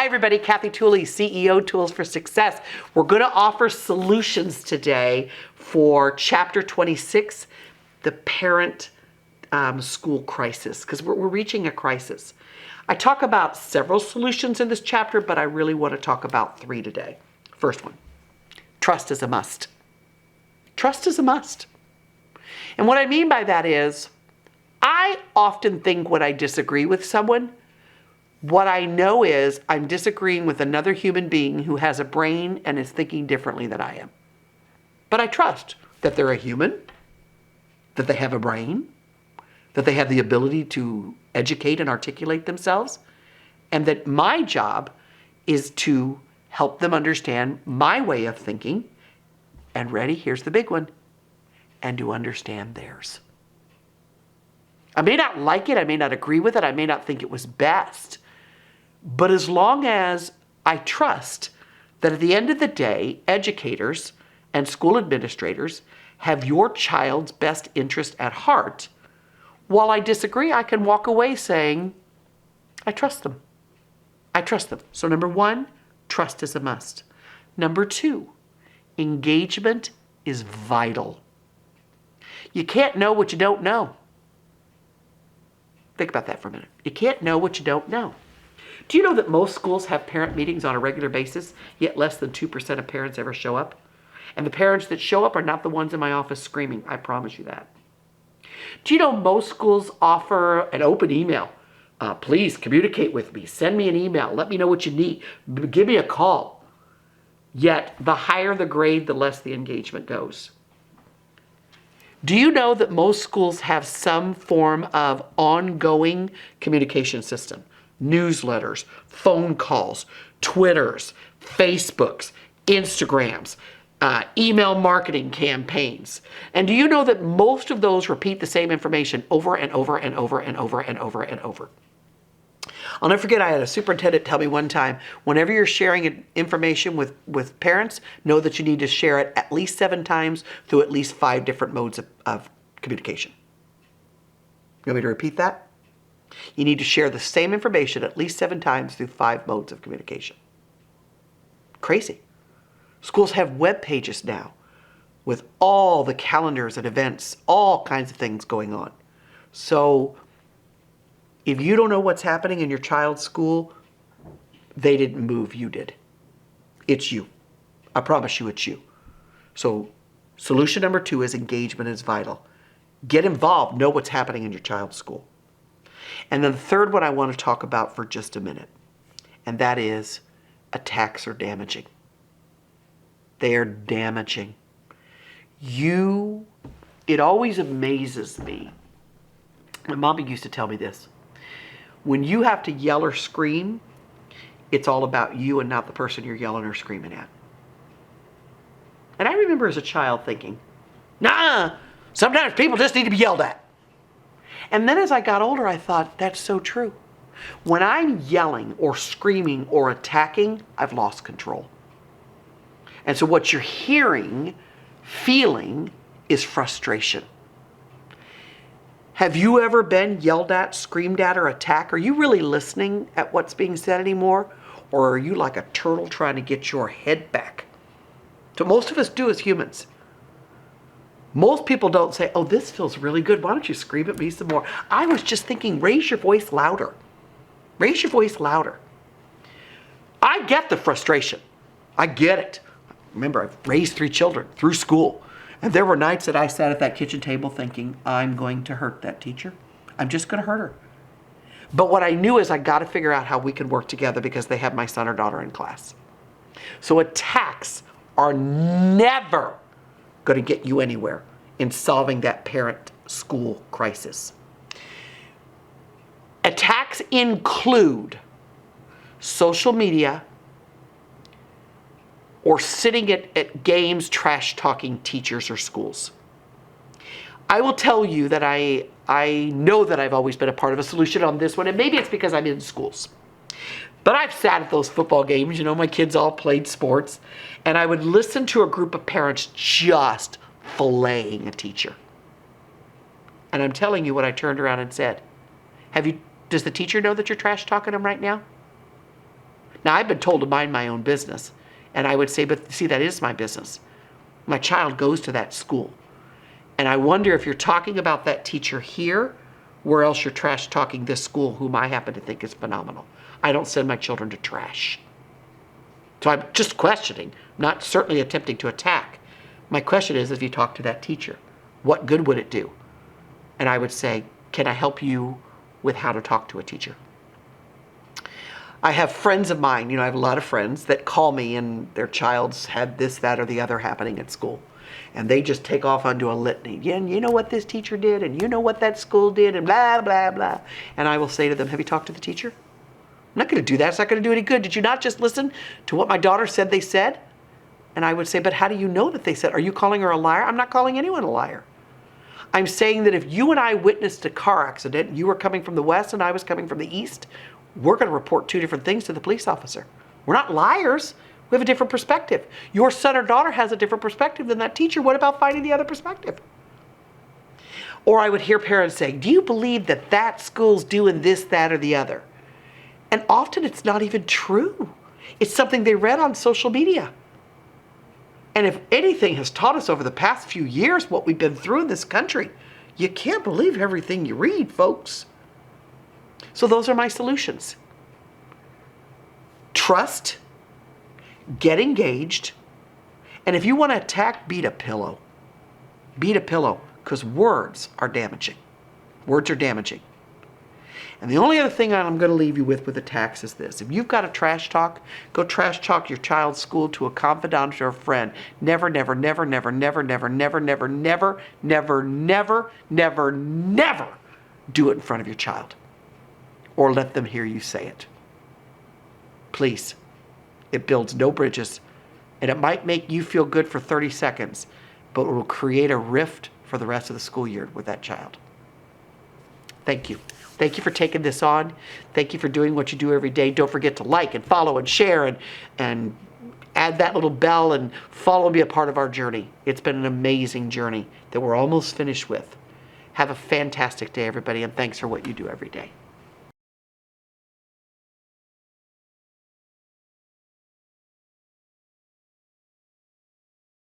Hi everybody, Kathy Tooley, CEO Tools for Success. We're going to offer solutions today for Chapter 26, the parent school crisis, because we're reaching a crisis. I talk about several solutions in this chapter, but I really want to talk about 3 today. First one, trust is a must. Trust is a must. And what I mean by that is, I often think when I disagree with someone, what I know is I'm disagreeing with another human being who has a brain and is thinking differently than I am. But I trust that they're a human, that they have a brain, that they have the ability to educate and articulate themselves, and that my job is to help them understand my way of thinking, and ready, here's the big one, and to understand theirs. I may not like it, I may not agree with it, I may not think it was best, but as long as I trust that at the end of the day, educators and school administrators have your child's best interest at heart, while I disagree, I can walk away saying, I trust them. I trust them. So number 1, trust is a must. Number 2, engagement is vital. You can't know what you don't know. Think about that for a minute. You can't know what you don't know. Do you know that most schools have parent meetings on a regular basis, yet less than 2% of parents ever show up? And the parents that show up are not the ones in my office screaming. I promise you that. Do you know most schools offer an open email? Please communicate with me. Send me an email. Let me know what you need. Give me a call. Yet the higher the grade, the less the engagement goes. Do you know that most schools have some form of ongoing communication system? Newsletters, phone calls, Twitters, Facebooks, Instagrams, email marketing campaigns. And do you know that most of those repeat the same information over and over and over and over and over and over? I'll never forget, I had a superintendent tell me one time, whenever you're sharing information with parents, know that you need to share it at least 7 times through at least 5 different modes of communication. You want me to repeat that? You need to share the same information at least 7 times through 5 modes of communication. Crazy. Schools have web pages now with all the calendars and events, all kinds of things going on. So if you don't know what's happening in your child's school, they didn't move, you did. It's you. I promise you it's you. So solution number 2 is engagement is vital. Get involved, know what's happening in your child's school. And then the third one I want to talk about for just a minute, and that is attacks are damaging. They are damaging. It always amazes me. My mom used to tell me this. When you have to yell or scream, it's all about you and not the person you're yelling or screaming at. And I remember as a child thinking, nah, sometimes people just need to be yelled at. And then as I got older, I thought, that's so true. When I'm yelling or screaming or attacking, I've lost control. And so what you're hearing, feeling, is frustration. Have you ever been yelled at, screamed at, or attacked? Are you really listening at what's being said anymore? Or are you like a turtle trying to get your head back? So most of us do as humans. Most people don't say, oh, this feels really good. Why don't you scream at me some more? I was just thinking, raise your voice louder. Raise your voice louder. I get the frustration. I get it. Remember, I've raised 3 children through school. And there were nights that I sat at that kitchen table thinking, I'm going to hurt that teacher. I'm just going to hurt her. But what I knew is I got to figure out how we can work together because they have my son or daughter in class. So attacks are never going to get you anywhere in solving that parent-school crisis. Attacks include social media or sitting at games trash-talking teachers or schools. I will tell you that I know that I've always been a part of a solution on this one, and maybe it's because I'm in schools. But I've sat at those football games, my kids all played sports, and I would listen to a group of parents just filleting a teacher. And I'm telling you what I turned around and said. Does the teacher know that you're trash talking them right now? Now, I've been told to mind my own business, and I would say, but see, that is my business. My child goes to that school. And I wonder if you're talking about that teacher here, where else you're trash talking this school, whom I happen to think is phenomenal. I don't send my children to trash. So I'm just questioning, not certainly attempting to attack. My question is, if you talk to that teacher, what good would it do? And I would say, can I help you with how to talk to a teacher? I have friends of mine, I have a lot of friends that call me and their child's had this, that, or the other happening at school. And they just take off onto a litany. Yeah, and you know what this teacher did, and you know what that school did, and blah, blah, blah. And I will say to them, have you talked to the teacher? I'm not going to do that. It's not going to do any good. Did you not just listen to what my daughter said they said? And I would say, but how do you know that they said? Are you calling her a liar? I'm not calling anyone a liar. I'm saying that if you and I witnessed a car accident, you were coming from the west and I was coming from the east, we're going to report two different things to the police officer. We're not liars. We have a different perspective. Your son or daughter has a different perspective than that teacher. What about finding the other perspective? Or I would hear parents say, do you believe that that school's doing this, that, or the other? And often it's not even true. It's something they read on social media. And if anything has taught us over the past few years what we've been through in this country, you can't believe everything you read, folks. So those are my solutions. Trust, get engaged, and if you want to attack, beat a pillow. Beat a pillow, because words are damaging. Words are damaging. And the only other thing I'm going to leave you with attacks is this. If you've got a trash talk, go trash talk your child's school to a confidant or a friend. Never, never, never, never, never, never, never, never, never, never, never, never, never do it in front of your child. Or let them hear you say it. Please. It builds no bridges. And it might make you feel good for 30 seconds, but it will create a rift for the rest of the school year with that child. Thank you. Thank you for taking this on. Thank you for doing what you do every day. Don't forget to like and follow and share and add that little bell and follow and be a part of our journey. It's been an amazing journey that we're almost finished with. Have a fantastic day, everybody, and thanks for what you do every day.